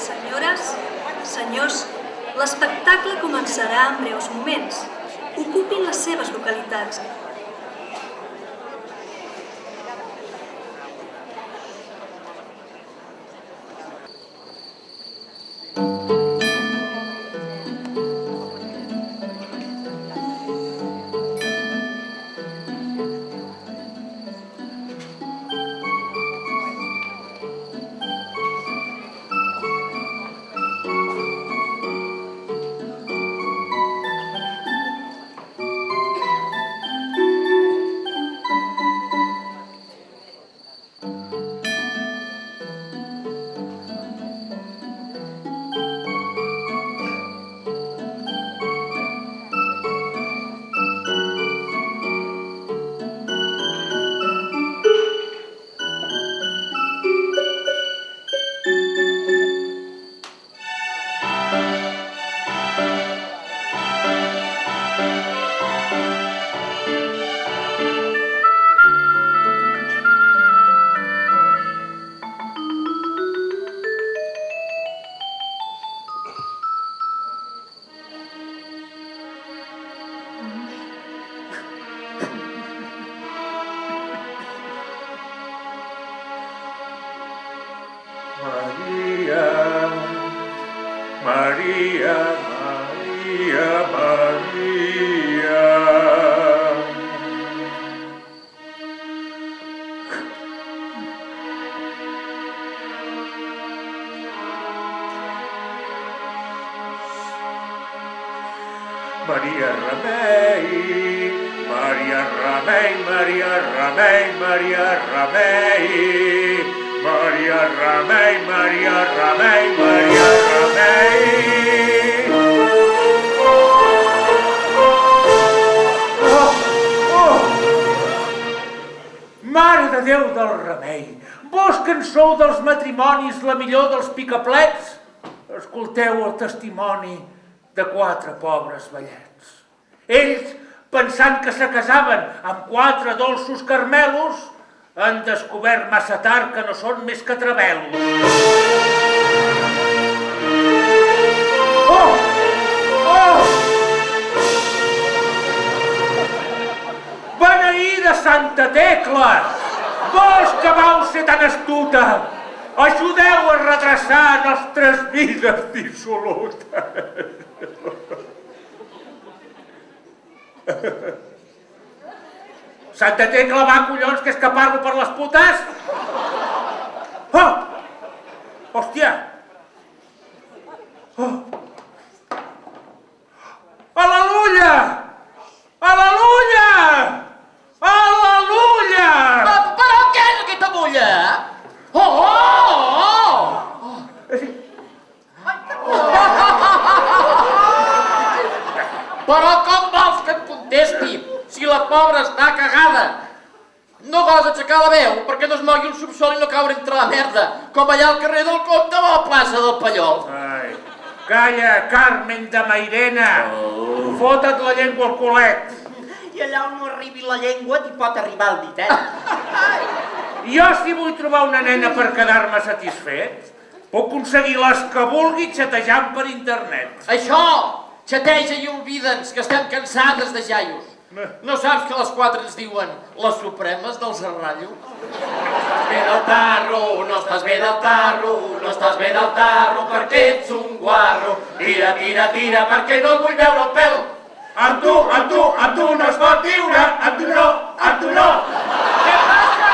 Senyores, senyors, l'espectacle començarà en breus moments. Ocupin les seves localitats. Maria Remei, Maria Remei, Maria Remei, Maria Remei, Maria Remei, Maria Remei, Maria Remei. Mare de Déu del Remei, vos que en sou dels matrimonis la millor dels picaplets, escolteu el testimoni de 4 pobres vellets. Ells, pensant que se casaven amb 4 dolços carmelos, han descobert massa tard que no són més que trebelos. Oh! Oh! Beneïda Santa Tecla! Vos que vau ser tan astuta! Ajudeu a redreçar nostres vides dissolutes. Santa Tecla, va, collons, que és que parlo per les putes? Oh! Hòstia! Oh! Al·leluia! Al·leluia! Al·leluia! Però què és aquesta mulla? Oh! Però com vols que et contesti si la pobra està cagada? No gosa aixecar la veu perquè no es mogui el subsol i no caure entre la merda, com allà al carrer del Comte o a la plaça del Pallol. Ai, calla, Carmen de Mairena! Fota't la llengua al culet! I allà on no arribi la llengua t'hi pot arribar el dit, eh? Jo, si vull trobar una nena per quedar-me satisfet, puc aconseguir les que vulgui xatejant per internet. Això! Xateja i oblida'ns, que estem cansades de jaios. No saps que a les 4 ens diuen les supremes del Serrallo? Estàs bé del tarro, no estàs bé del tarro, no estàs bé del tarro perquè ets un guarro. Tira, tira, tira, perquè no et vull veure el pèl. Amb tu no es pot viure, amb tu no. Què passa,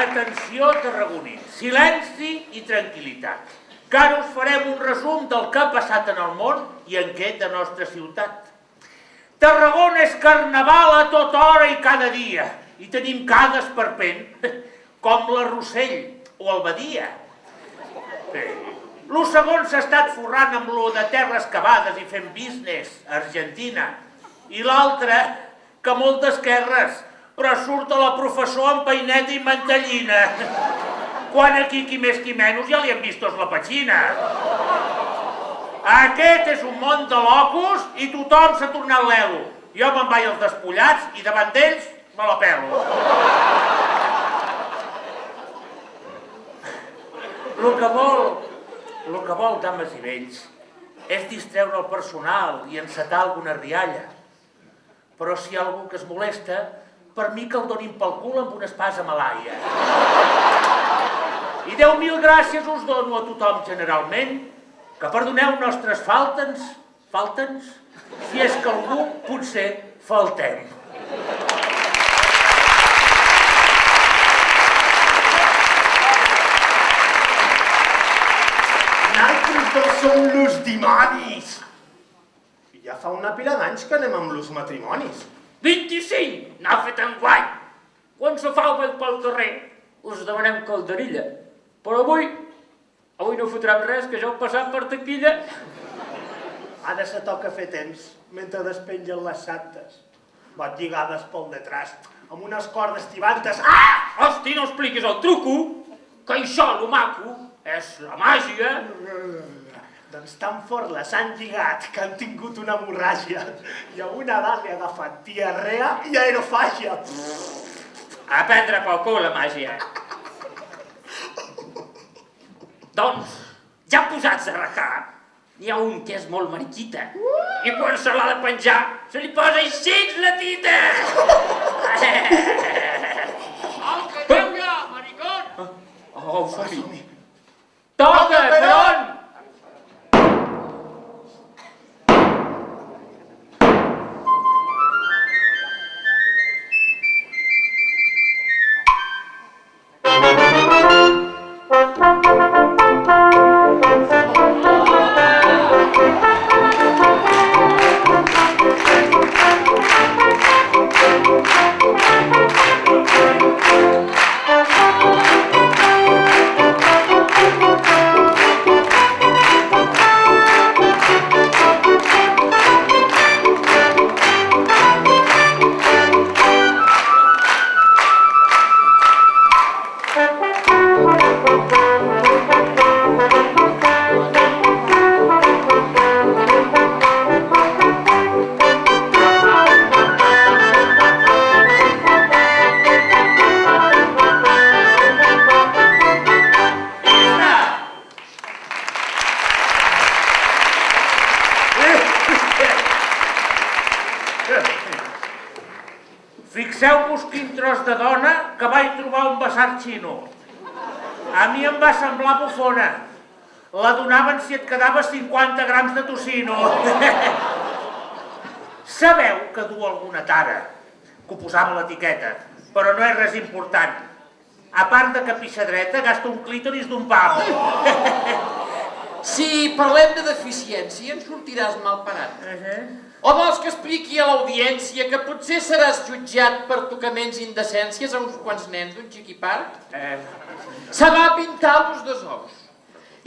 Atenció, tarragonins, silenci i tranquil·litat, que ara us farem un resum del que ha passat en el món i en aquesta nostra ciutat. Tarragona és carnaval a tota hora i cada dia, i tenim cada esperpent, com la Rossell o el Badia. Lo segon s'ha estat forrant amb lo de terres cavades i fent business a Argentina, i l'altre, que molt d'esquerres, però surt a la professor amb peineta i mantellina. Quan aquí, qui més qui menys, ja li han vistos la petxina. Aquest és un món de locos i tothom s'ha tornat l'elo. Jo me'n vaig als despullats i davant d'ells me la pelo. El que vol, dames i vells, és distreure el personal i encetar alguna rialla. Però si hi ha algú que es molesta, per mi que el donin pel cul amb una espasa malaia. I 10.000 gràcies us dono a tothom generalment, que perdoneu nostres faltens, si és que algú potser faltem. Nosaltres dos som los dimonis. I ja fa una pila d'anys que anem amb los matrimonis. 25! N'ha fet enguany! Quan se fa el bec pel carrer, us demanem calderilla. Però avui no fotrem res, que ja heu passat per taquilla. Ara se toca fer temps, mentre despengen les santes. Bot lligades pel detrás, amb unes cordes tibantes. Ah! Hosti, no expliquis el truco, que això, lo maco, és la màgia. Doncs tan fort les han lligat que han tingut una hemorràgia i a una edat li ha agafat diarrea i aerofàgia. A prendre pel cul la màgia. Doncs, ja posats a racar, n'hi ha un que és molt mariquita. I quan se l'ha de penjar, se li posa així la tita. Au, que aneu ja, maricón! Oh, som-hi. Toca, Peron! Fixeu-vos quin tros de dona que vaig trobar un basar xino. A mi em va semblar bufona. La donaven si et quedava 50 grams de tocino. Sabeu que du alguna tara, que ho posava a l'etiqueta, però no és res important. A part de que pixadreta gasta un clítoris d'un pam. Si parlem de deficiència, en sortiràs mal parat. O vols que expliqui a l'audiència que potser seràs jutjat per tocaments i indecències a uns quants nens d'un xiquipart? Se va pintar l'ús dos ous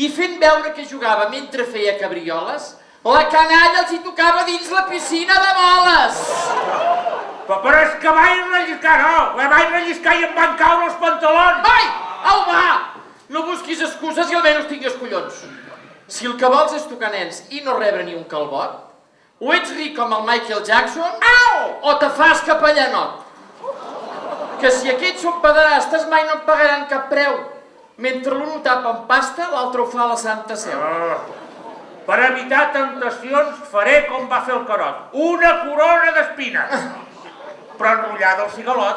i fent veure que jugava mentre feia cabrioles, la canalla els hi tocava dins la piscina de boles. Però és que vaig relliscar, vaig relliscar i em van caure els pantalons. Ai, au va! No busquis excuses i almenys tingues collons. Si el que vols és tocar nens i no rebre ni un calbot, o ets ric com el Michael Jackson, o te fas capellanot. Que si aquests són pederastes mai no et pagaran cap preu. Mentre l'un ho tapa amb pasta, l'altre ho fa a la Santa Seu. Per evitar temptacions faré com va fer el Carot. Una corona d'espines. Però enrotllada al cigalot.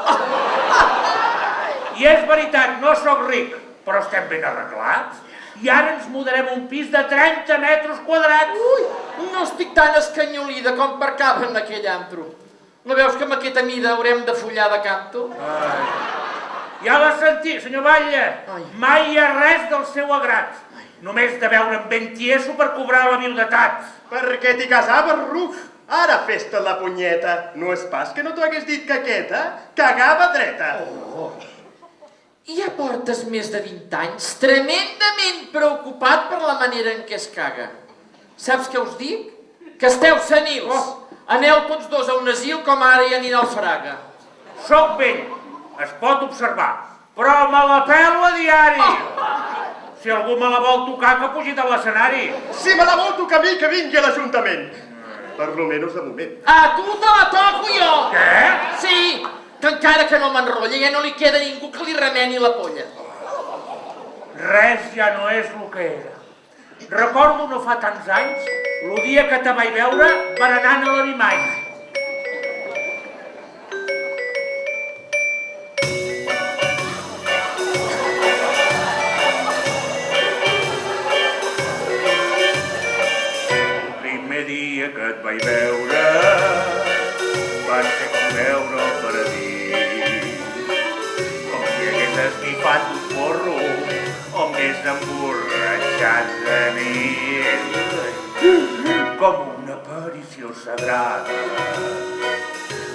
I és veritat, no sóc ric, però estem ben arreglats. I ara ens mudarem un pis de 30 metres quadrats. Ui, no estic tan escanyolida com per cabre en aquell antro. No veus que amb aquesta mida haurem de follar de canto? Ja l'has sentit, senyor Batlle. Mai hi ha res del seu agrat. Només de veure'm ben tieso per cobrar la viudetat. Per què t'hi casaves, Ruf? Ara fes-te la punyeta. No és pas que no t'ho hagués dit que aquesta cagava dreta. I ja portes més de 20 anys tremendament preocupat per la manera en què es caga. Saps què us dic? Que esteu senils. Aneu tots dos a un asil com ara hi anirà el Fraga. Soc vell, es pot observar, però me la pelo a diari. Si algú me la vol tocar, que pugi de l'escenari. Si me la vol tocar camí que vingui a l'Ajuntament. Per lo menos de moment. A tu te la toco jo! Què? Sí, que encara que no m'enrotlla ja no li queda ningú que li remeni la polla. Res ja no és el que era. Recordo no fa tants anys, el dia que te vaig veure berenant a l'Arimany. El primer dia que et vaig veure va ser com veure el paradís. Com si hagués esnifat un porro o m'hagués emborratxat de nit. Com una aparició sagrada.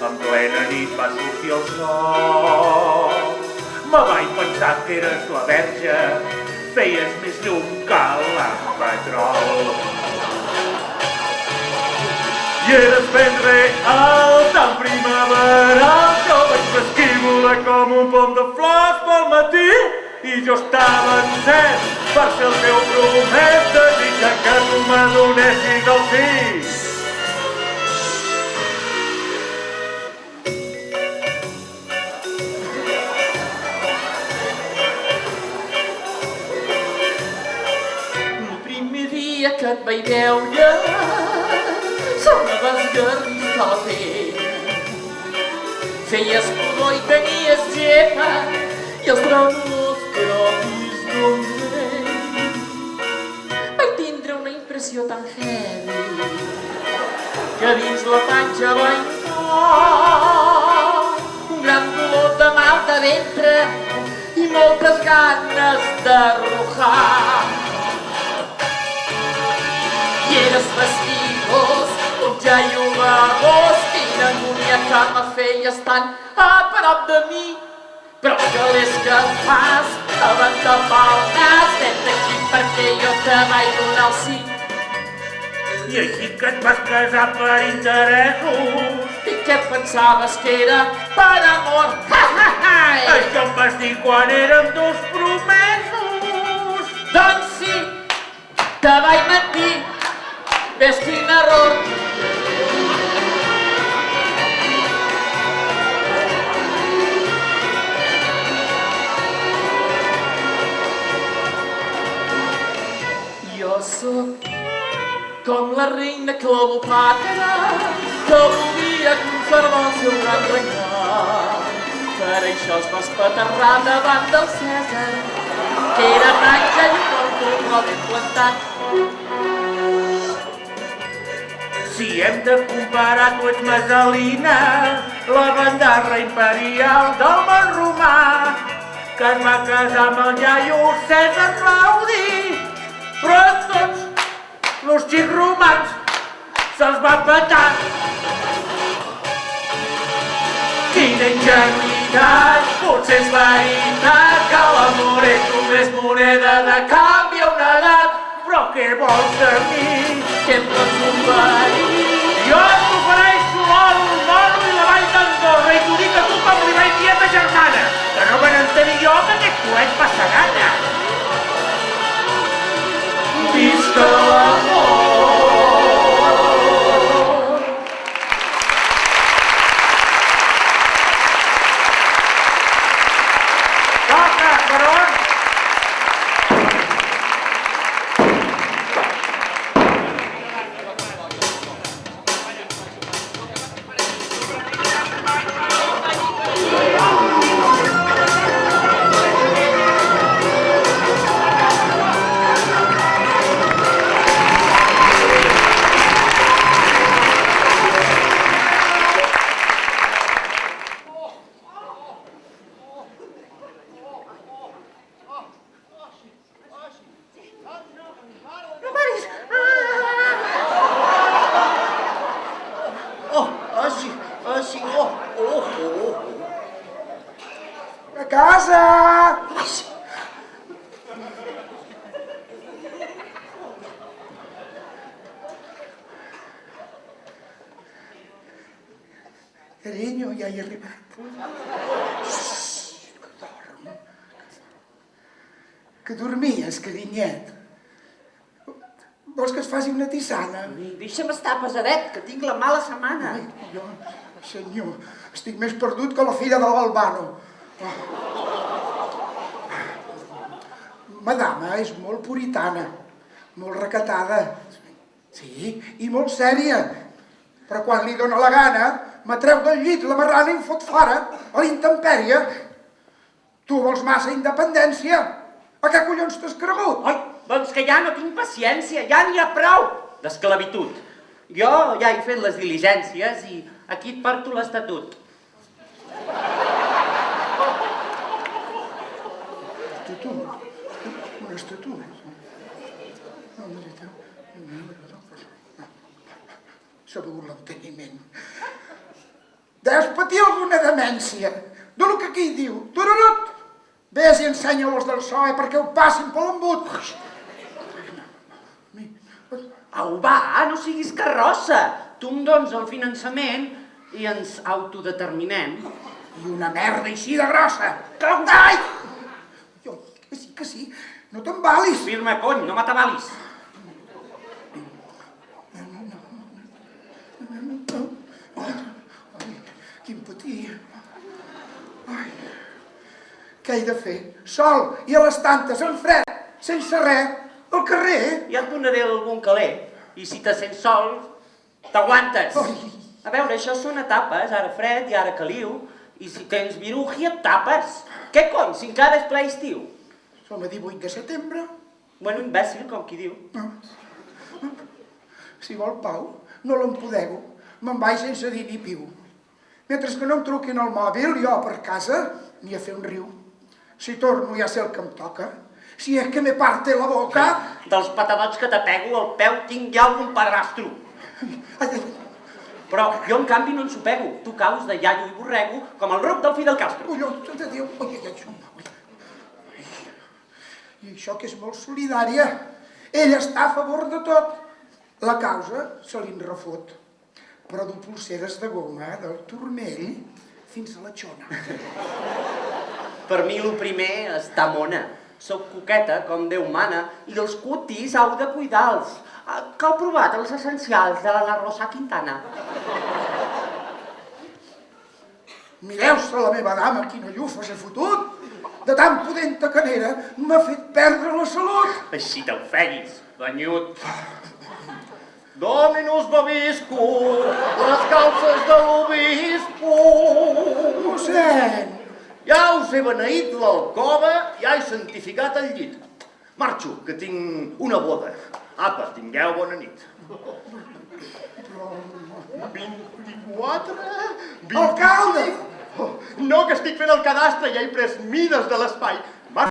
En plena nit va sortir el sol. Me vaig pensar que eres la verge. Feies més llum que l'empetrol. I eres ben real, tan primaveral, que el vaig vesquívola com un pom de flors pel matí. I jo estava encès per ser el teu promès, desitjant que tu m'adonessis el sí. El primer dia que et vaig veure se me va esgarrifar la pell. Feies pudor i tenies gepa i els trònols propis d'un rei. Vaig tindre una impressió tan heavy que dins la panxa va inclor un gran dolor de mal de ventre i moltes ganes de rujar. I eres fastigós, un jaio vagós, quina angúnia que me feies tan a prop de mi. Però que l'és que fas, abans pel nas, vet d'aquí perquè jo te vaig donar el sí. I així que et vas casar per interessos. I què et pensaves que era per amor? Ha, ha, ha! Això em vas dir quan érem dos promesos. Doncs sí, te vaig mentir. Ves quin error. Jo sóc com la reina Cleopatra que volia conservar el seu gran regnat. Per això es va espaterrar davant del Cèsar, que era tan jaio com ben plantat. Si hem de comparar, tu ets Mesalina, la bandarra imperial del món romà, que es va casar amb el iaio Cèsar Claudi, però a tots els xics romans se'ls va petar. Quina ingenuïtat, potser és veritat que l'amor és només moneda de canvi a una edat. Però què vols de mi? Què em pots oferir? Jo t'ofereixo l'or, el moro i la vall d'Andorra i t'ho dic a tu com li vaig dir a ta germana, que no me n'entenir jo que aquest coet passa gana. Visca l'amor! Toca, Carón! A casa! Carinyo, ja he arribat. Que dorm. Que dormies, carinyet. Vols que es faci una tisana. Deixa'm estar pesadet, que tinc la mala setmana. Ai, collons, senyor, estic més perdut que la filla de l'Albano. Madama és molt puritana, molt recatada, sí, i molt sèria. Però quan li dóna la gana, m'atreu del llit la marrana i em fot fora, a la intempèrie. Tu vols massa independència? A què collons t'has cregut? Ai, doncs que ja no tinc paciència, ja n'hi ha prou d'esclavitud. Jo ja he fet les diligències i aquí et porto l'estatut. Un estatut? S'ha begut l'enteniment. Deus patir alguna demència. Del que aquí diu, tururut. Ves i ensenya-los del PSOE perquè ho passin per l'embut. Au, va, no siguis carrossa. Tu em dones el finançament i ens autodeterminem. I una merda així de grossa. Ai! Jo, que sí, no t'embalis. Firma, cony, no m'atabalis. Quin patí. Ai, què he de fer? Sol i a les tantes, en fred, sense res, al carrer. Ja et donaré algun caler. I si te sents sol, t'aguantes. A veure, això són etapes, ara fred i ara caliu. I si tens viruji, et tapes. Què cony, si encara és ple estiu? Som a 18 de setembre. Bueno, imbècil, com qui diu. Si vol pau, no l'empodego. Me'n vaig sense dir ni piu. Mentre que no em truquin al mòbil, jo per casa, ni a fer un riu. Si torno ja sé el que em toca. Si és que me parte la boca... Dels patadots que te pego al peu tinc ja algun padrastro. Però jo, en canvi, no ens ho pego. Tu caus de iaio i borrego com el ruc del Fidel Castro. Collons de Déu! I això que és molt solidària. Ell està a favor de tot. La causa se li en refot. Però du polseres de goma del turmell fins a la xona. Per mi, el primer, està mona. Soc coqueta, com Déu mana, i els cutis heu de cuidar-los. Que heu provat els essencials de la Rosa Quintana? Mireu-se la meva dama, quina llufa s'ha fotut. De tan pudenta que n'era, m'ha fet perdre la salut. Així t'ofeguis, banyut. Dominus Babisco, les calces de l'obispo. Mossèn! Ja us he beneït l'alcova i ja he santificat el llit. Marxo, que tinc una boda. Apa, tingueu bona nit. 24... Alcalde! No, que estic fent el cadastre i he pres mides de l'espai.